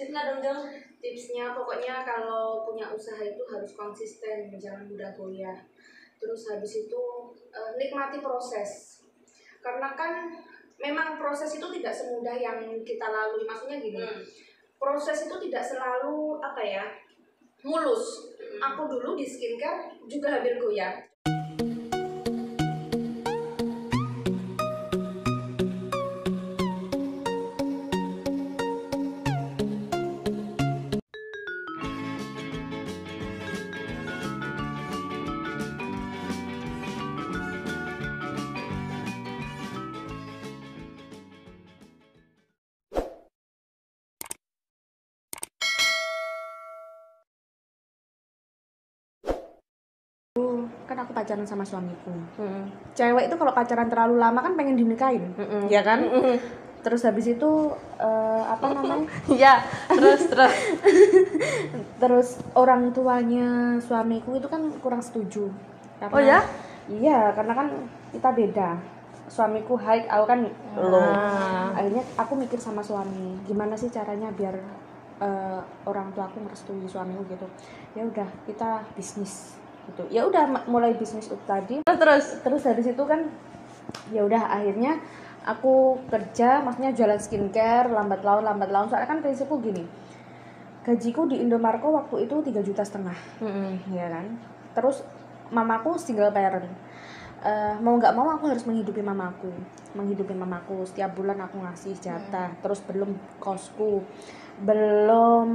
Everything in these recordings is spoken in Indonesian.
Tipsnya dong. Tipsnya pokoknya kalau punya usaha itu harus konsisten, jangan mudah goyah. Terus habis itu nikmati proses. Karena kan memang proses itu tidak semudah yang kita lalui. Maksudnya gini, proses itu tidak selalu mulus. Aku dulu di skincare juga hampir goyah. Kan aku pacaran sama suamiku. Cewek itu kalau pacaran terlalu lama kan pengen dinikahin, ya kan? Terus habis itu Ya, terus terus orang tuanya suamiku itu kan kurang setuju. Karena, oh ya? Iya, karena kan kita beda. Suamiku high, aku kan low. Akhirnya aku mikir sama suami, gimana sih caranya biar orang tua aku merestui suamiku gitu. Ya udah, kita bisnis gitu. Ya udah mulai bisnis itu tadi. Terus dari situ kan ya udah akhirnya aku kerja, maksudnya jualan skincare lambat laun. Soalnya kan prinsipku gini, gajiku di Indomarko waktu itu 3,5 juta, ya kan. Terus mamaku single parent, mau nggak mau aku harus menghidupi mamaku. Setiap bulan aku ngasih jatah. Terus belum kosku, belum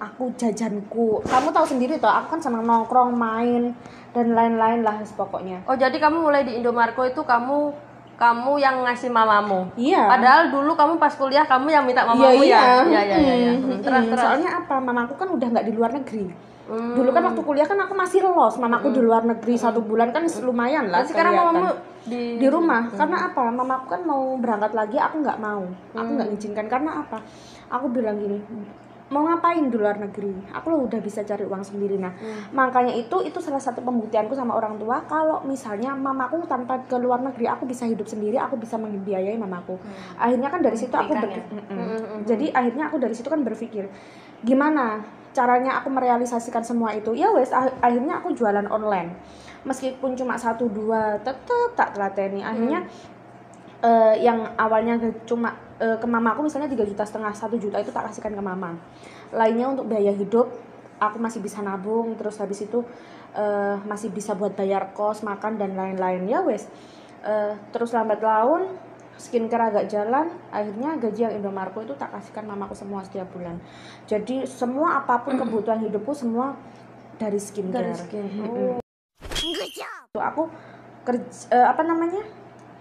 aku jajanku. Kamu tahu sendiri toh, aku kan senang nongkrong, main dan lain-lain lah pokoknya. Oh, jadi kamu mulai di Indomarko itu kamu yang ngasih mamamu. Iya. Padahal dulu kamu pas kuliah kamu yang minta mamamu ya. Iya. Terus. Soalnya apa? Mamaku kan udah nggak di luar negeri. Dulu kan waktu kuliah kan aku masih los, mamaku di luar negeri 1 bulan kan lumayan lah. Sekarang mamamu di rumah. Karena apa? Mamaku kan mau berangkat lagi, aku nggak mau. Aku nggak izinkan karena apa? Aku bilang gini, mau ngapain di luar negeri? Aku lo udah bisa cari uang sendiri. Nah, makanya itu salah satu pembuktianku sama orang tua kalau misalnya mamaku tanpa ke luar negeri aku bisa hidup sendiri, aku bisa membiayai mamaku. Akhirnya kan dari situ aku jadi akhirnya aku dari situ kan berpikir, gimana caranya aku merealisasikan semua itu? Ya wes, akhirnya aku jualan online. Meskipun cuma 1-2 tetap tak telateni. Akhirnya yang awalnya cuma ke mama aku misalnya 3,5 juta, 1 juta itu tak kasihkan ke mama. Lainnya untuk biaya hidup aku masih bisa nabung. Terus habis itu masih bisa buat bayar kos, makan dan lain-lain. Ya wes, terus lambat laun skincare agak jalan. Akhirnya gaji yang Indomarko itu tak kasihkan mamaku semua setiap bulan. Jadi semua apapun kebutuhan hidupku semua dari skincare. Aku kerja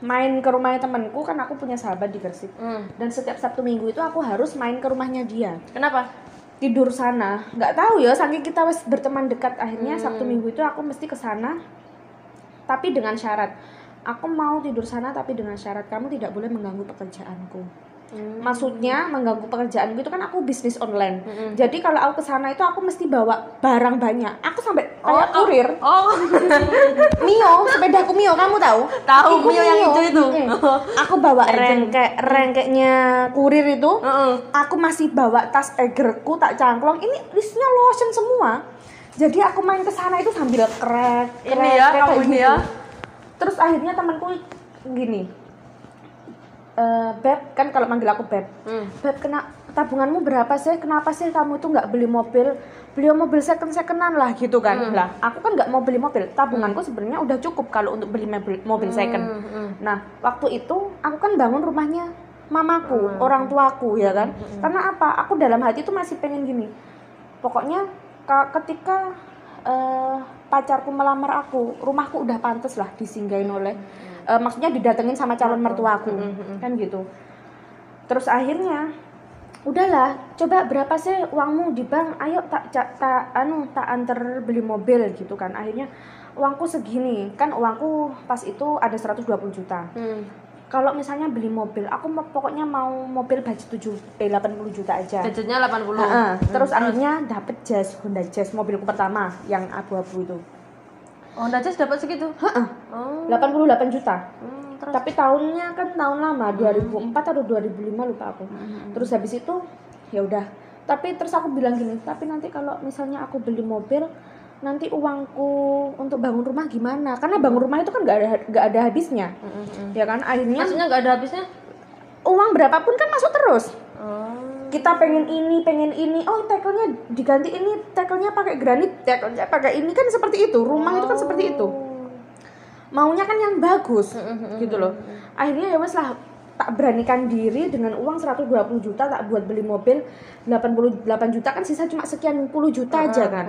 main ke rumahnya temanku, kan aku punya sahabat di Gresik. Dan setiap Sabtu Minggu itu aku harus main ke rumahnya dia. Kenapa? Tidur sana. Nggak tahu ya, saking kita wes berteman dekat. Akhirnya Sabtu Minggu itu aku mesti ke sana. Tapi dengan syarat, aku mau tidur sana tapi dengan syarat kamu tidak boleh mengganggu pekerjaanku. Maksudnya mengganggu pekerjaanku itu kan aku bisnis online. Jadi kalau aku kesana itu aku mesti bawa barang banyak. Aku sampai kayak kurir. Mio, sepedaku Mio, kamu tahu? Tahu Mio yang hijau itu. Aku bawa rengkeknya kurir itu. Aku masih bawa tas egerku tak cangklong. Ini isinya lotion semua. Jadi aku main ke sana itu sambil krek kamu ini ya. Terus akhirnya temanku gini, Beb, kan kalau manggil aku Beb, Beb, tabunganmu berapa sih? Kenapa sih kamu tuh nggak beli mobil secondan lah gitu kan? Lah, aku kan nggak mau beli mobil, tabunganku sebenarnya udah cukup kalau untuk beli mobil second. Nah, waktu itu aku kan bangun rumahnya mamaku, orang tuaku ya kan? Karena apa? Aku dalam hati tuh masih pengen gini. Pokoknya ketika pacarku melamar aku, rumahku udah pantas lah disinggahin oleh maksudnya didatengin sama calon mertuaku, kan gitu. Terus akhirnya udahlah, coba berapa sih uangmu di bank, ayo tak anter beli mobil gitu kan. Akhirnya uangku segini, kan uangku pas itu ada 120 juta. Kalau misalnya beli mobil, aku pokoknya mau mobil budget 80 juta aja. Budgetnya 80. Terus akhirnya dapet Honda Jazz, mobilku pertama yang abu-abu itu. Honda Jazz dapat segitu? 88 juta. Tapi tahunnya kan tahun lama, 2004 atau 2005 lupa aku. Terus habis itu ya udah Tapi terus aku bilang gini, tapi nanti kalau misalnya aku beli mobil, nanti uangku untuk bangun rumah gimana? Karena bangun rumah itu kan nggak ada habisnya, ya kan? Akhirnya Maksudnya nggak ada habisnya? uang berapapun kan masuk terus. Oh. Kita pengen ini, oh tackle-nya diganti ini, tackle-nya pakai granit, tackle-nya pakai ini, kan seperti itu. Rumah itu kan seperti itu. Maunya kan yang bagus, gitu loh. Akhirnya ya wes lah, tak beranikan diri dengan uang 120 juta tak buat beli mobil 88 juta, kan sisa cuma sekian puluh juta aja kan.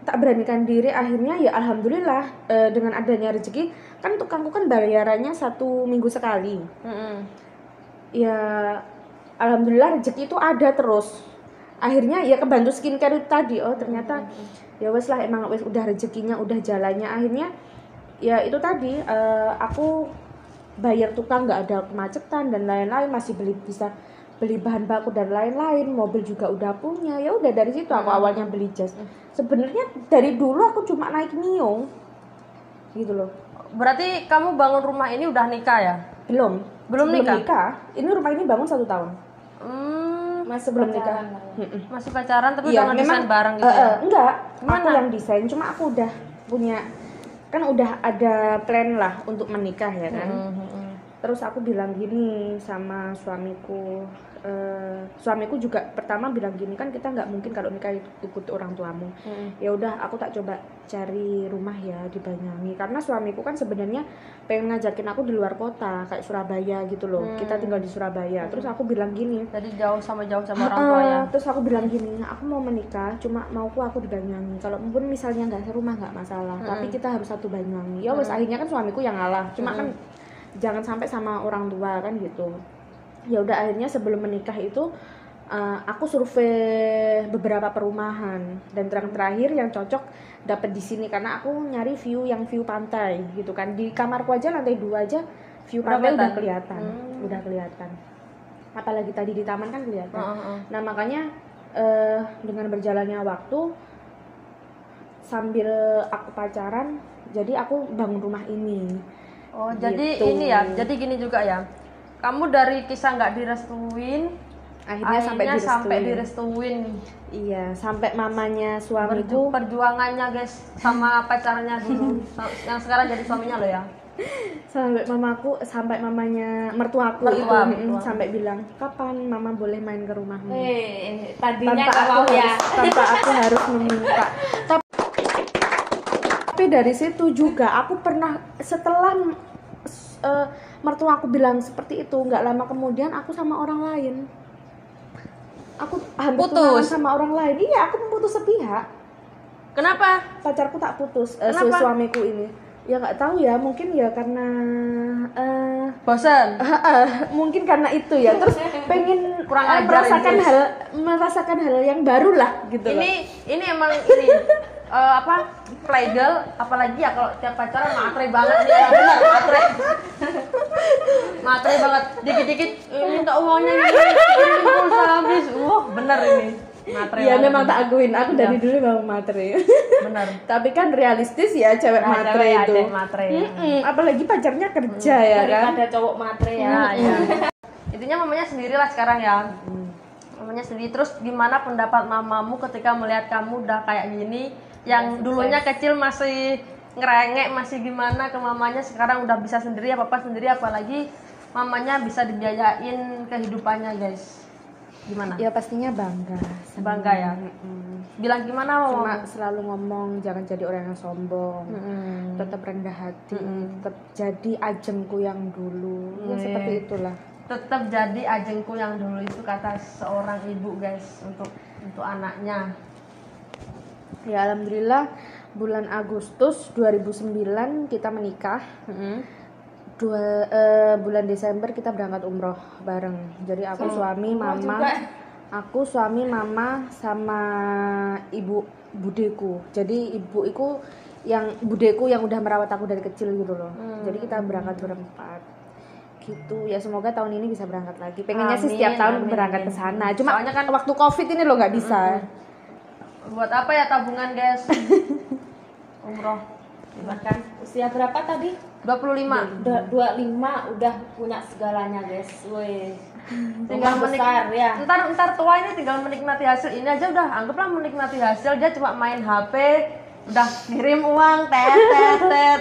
Tak beranikan diri, akhirnya ya alhamdulillah dengan adanya rezeki, kan tukangku kan bayarannya 1 minggu sekali. Ya alhamdulillah rezeki itu ada terus. Akhirnya ya kebantu skincare itu tadi. Oh ternyata ya wes lah, emang wes udah rezekinya, udah jalannya. Akhirnya ya itu tadi, aku bayar tukang nggak ada kemacetan dan lain-lain, masih bisa beli bahan baku dan lain-lain, mobil juga udah punya. Ya udah dari situ aku awalnya beli jas. Sebenarnya dari dulu aku cuma naik Mio gitu loh. Berarti kamu bangun rumah ini udah nikah ya? Belum Belum Sebelum nikah? Ini rumah ini bangun 1 tahun. Masih belum nikah. Masih pacaran tapi Iya, udah ngedesain memang, bareng gitu ya? enggak, Gimana? aku yang desain, cuma aku udah punya, kan udah ada plan lah untuk menikah ya kan. Terus aku bilang gini sama suamiku, suamiku juga pertama bilang gini, kan kita nggak mungkin kalau nikah ikut orang tuamu. Ya udah, aku tak coba cari rumah ya di Banyuwangi, karena suamiku kan sebenarnya pengen ngajakin aku di luar kota kayak Surabaya gitu loh. Kita tinggal di Surabaya. Terus aku bilang gini, Jadi jauh sama orang tua ya? terus aku bilang gini, aku mau menikah, cuma mauku aku di Banyuwangi. Kalau pun misalnya nggak serumah nggak masalah, tapi kita harus satu Banyuwangi. Ya wes, akhirnya kan suamiku yang ngalah. Cuma kan jangan sampai sama orang tua kan gitu. Ya udah, akhirnya sebelum menikah itu aku survei beberapa perumahan, dan terakhir yang cocok dapat di sini, karena aku nyari view pantai gitu kan. Di kamarku aja lantai 2 aja view pantai udah kelihatan. Apalagi tadi di taman kan kelihatan. Nah makanya dengan berjalannya waktu, sambil aku pacaran, jadi aku bangun rumah ini. Oh jadi Gitu. ini ya, jadi gini juga ya. Kamu dari kisah nggak direstuin, akhirnya sampai direstuin. Iya, sampai mamanya suamiku. Perjuangannya guys, sama pacarnya dulu, yang sekarang jadi suaminya lo ya. sampai mamanya mertuaku Mertua. sampai bilang, kapan mama boleh main ke rumahmu? Tadinya tanpa kalau aku ya harus, tanpa aku harus meminta. Tapi dari situ juga aku pernah, setelah mertua aku bilang seperti itu, nggak lama kemudian aku sama orang lain. Aku hampir tunangan sama orang lain. Iya, aku putus sepihak. Kenapa? Pacarku tak putus, Kenapa? suamiku ini. Ya nggak tahu ya, mungkin ya karena Bosan? mungkin karena itu ya. Terus pengen Kurang ajar merasakan hal yang baru lah gitu loh. Ini emang ini playgirl, apalagi ya kalau tiap pacaran matre banget nih ya, bener matre banget, dikit-dikit minta uangnya ini pulsa habis, bener ini matre. Iya, banget memang nih. tak akuin, aku dari dulu memang matre. Bener. Tapi kan realistis ya cewek Nah, matre cewek itu. ada matre. Apalagi pacarnya kerja ya kan. daripada cowok matre ya. Nah, iya. Intinya mamanya sendirilah sekarang ya. Mamanya sendiri. Terus gimana pendapat mamamu ketika melihat kamu udah kayak gini, yang dulunya kecil masih ngerengek, masih gimana ke mamanya, sekarang udah bisa sendiri, apa sendiri, apalagi mamanya bisa dibiayain kehidupannya, guys. Gimana? Ya pastinya bangga. Bangga ya. Bilang gimana Cuma mama? selalu ngomong jangan jadi orang yang sombong. Tetap rendah hati, tetap jadi ajengku yang dulu. Ya seperti itulah. Tetap jadi ajengku yang dulu, itu kata seorang ibu, guys, untuk anaknya. Ya alhamdulillah bulan Agustus 2009 kita menikah. Bulan Desember kita berangkat umroh bareng. Jadi aku suami mama sama ibu budeku. Jadi budeku yang udah merawat aku dari kecil gitu loh. Jadi kita berangkat berempat gitu ya. Semoga tahun ini bisa berangkat lagi. Pengennya sih setiap tahun berangkat ke sana. Cuma soalnya kan waktu Covid ini loh nggak bisa. Buat apa ya tabungan, guys? Umroh. Bahkan Usia berapa tadi? 25. Udah 25 udah punya segalanya, guys. Woi. Tinggal Rumah besar ya. Ntar tua ini tinggal menikmati hasil ini aja udah, anggaplah menikmati hasil. Dia cuma main HP, udah kirim uang, tet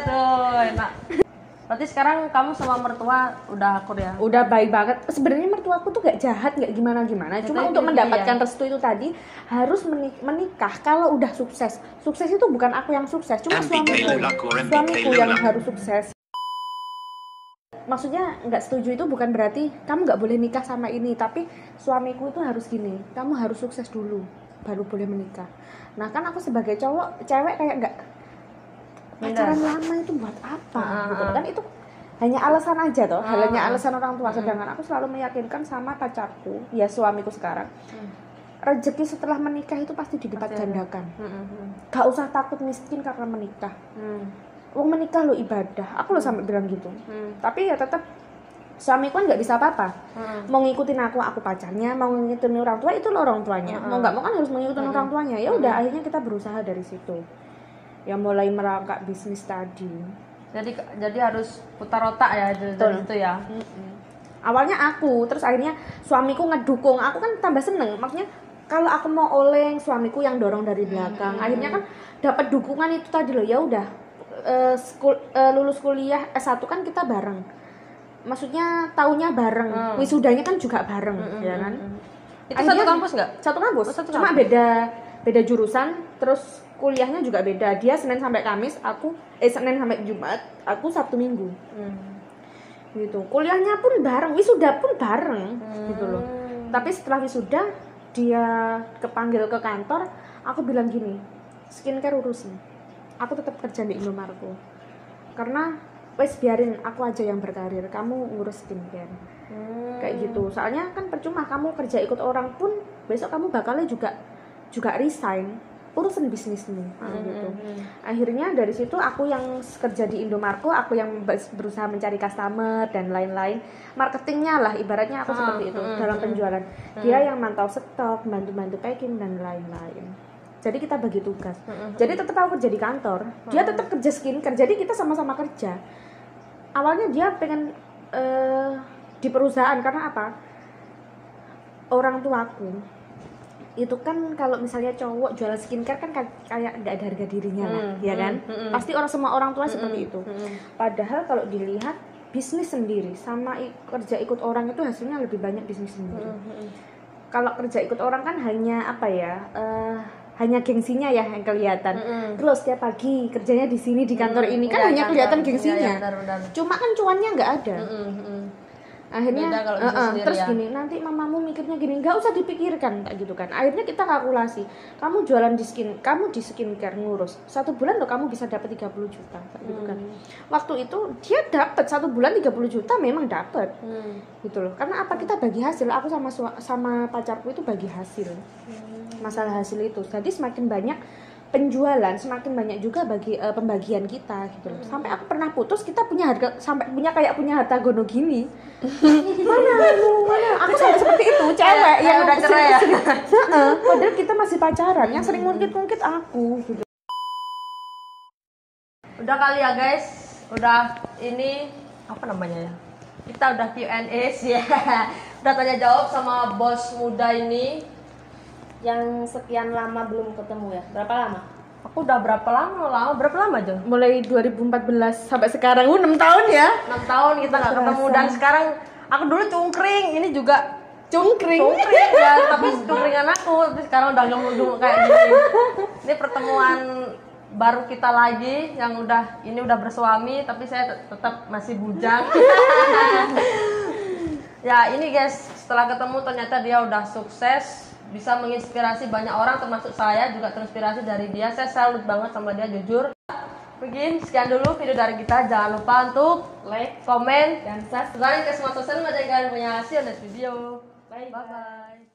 tuh enak. Berarti sekarang kamu sama mertua udah akur ya? Udah baik banget. Sebenarnya mertuaku tuh gak jahat, gak gimana-gimana. Cuma untuk mendapatkan restu itu tadi harus menikah kalau udah sukses. Sukses itu bukan aku yang sukses, cuma suamiku yang harus sukses. Maksudnya nggak setuju itu bukan berarti kamu nggak boleh nikah sama ini, tapi suamiku itu harus gini, kamu harus sukses dulu baru boleh menikah. Nah kan aku sebagai cewek kayak nggak pacaran lama itu buat apa gitu kan, itu hanya alasan aja toh, hanya alasan orang tua. Sedangkan aku selalu meyakinkan sama pacarku, ya suamiku sekarang, rezeki setelah menikah itu pasti dilipat gandakan. Gak usah takut miskin karena menikah. Wong menikah lo ibadah, aku lo sampai bilang gitu. Tapi ya tetap suamiku kan nggak bisa apa-apa. Mau ngikutin aku pacarnya, mau ngikutin orang tua itu lo orang tuanya. Mau nggak mau kan harus mengikuti orang tuanya. Ya udah akhirnya kita berusaha dari situ. Ya mulai merangkak bisnis tadi. Jadi harus putar otak ya dari itu ya. Awalnya aku, terus akhirnya suamiku ngedukung. Aku kan tambah seneng. Maksudnya kalau aku mau oleng, suamiku yang dorong dari belakang. Akhirnya kan dapat dukungan itu tadi loh. Ya udah. Lulus kuliah S1 kan kita bareng. Maksudnya tahunnya bareng, wisudanya kan juga bareng, ya kan? Itu satu kampus nggak? Satu kampus. Cuma beda jurusan, terus kuliahnya juga beda. Dia Senin sampai Kamis, aku Senin sampai Jumat, aku Sabtu Minggu. Gitu. Kuliahnya pun bareng, wisuda pun bareng, gitu loh. Tapi setelah wisuda, dia kepanggil ke kantor, aku bilang gini, skincare urusin. Aku tetap kerja di Indomarko karena wes biarin aku aja yang berkarir, kamu ngurus skincare. Kayak gitu. Soalnya kan percuma kamu kerja ikut orang pun besok kamu bakalnya juga resign, urusan bisnismu gitu. Akhirnya dari situ aku yang kerja di Indomarko, aku yang berusaha mencari customer dan lain-lain, marketingnya lah ibaratnya aku seperti itu dalam penjualan. Dia yang mantau stok, bantu-bantu packing dan lain-lain. Jadi kita bagi tugas. Jadi tetap aku kerja di kantor, dia tetap kerja skincare. Jadi kita sama-sama kerja. Awalnya dia pengen di perusahaan karena apa? Orang tuaku itu kan kalau misalnya cowok jualan skincare kan kayak nggak ada harga dirinya lah, ya kan? Pasti semua orang tua seperti itu. Padahal kalau dilihat bisnis sendiri sama kerja ikut orang itu hasilnya lebih banyak bisnis sendiri. Kalau kerja ikut orang kan hanya apa ya? Hanya gengsinya ya yang kelihatan. Terus setiap pagi kerjanya di sini di kantor ini kan hanya kelihatan gengsinya. Benar. Cuma kan cuannya nggak ada. Akhirnya terus ya. gini, nanti mamamu mikirnya gini, nggak usah dipikirkan kayak gitu kan. Akhirnya kita kalkulasi, kamu jualan kamu di skincare ngurus 1 bulan loh kamu bisa dapat 30 juta kayak gitu kan. Waktu itu dia dapat 1 bulan 30 juta memang dapat. Gitu loh. Karena apa, kita bagi hasil, aku sama pacarku itu bagi hasil. Masalah hasil itu. Jadi semakin banyak penjualan, semakin banyak juga bagi pembagian kita gitu loh. Sampai aku pernah putus, kita punya punya harta gono gini. Mana aku sampai seperti itu, cewek yang udah cerai ya. Padahal kita masih pacaran, yang sering ngungkit-ngungkit aku gitu. Udah kali ya guys, udah ini apa namanya ya? Kita udah Q&A sih ya. Udah tanya jawab sama bos muda ini Yang sekian lama belum ketemu ya? Berapa lama? Aku udah berapa lama aja? Mulai 2014 sampai sekarang, 6 tahun ya? 6 tahun kita gak ketemu. Dan sekarang aku dulu cungkring, ini juga cungkring ya, tapi cungkringan aku. Tapi sekarang udah gemuk kayak gini. Ini pertemuan baru kita lagi yang ini udah bersuami, tapi saya tetap masih bujang. Ya ini guys, setelah ketemu ternyata dia udah sukses, bisa menginspirasi banyak orang, termasuk saya juga terinspirasi dari dia. Saya salut banget sama dia, jujur. Mungkin sekian dulu video dari kita. Jangan lupa untuk like, komen, dan subscribe ke semua sosial media yang kalian punya hasil dari video. Bye bye.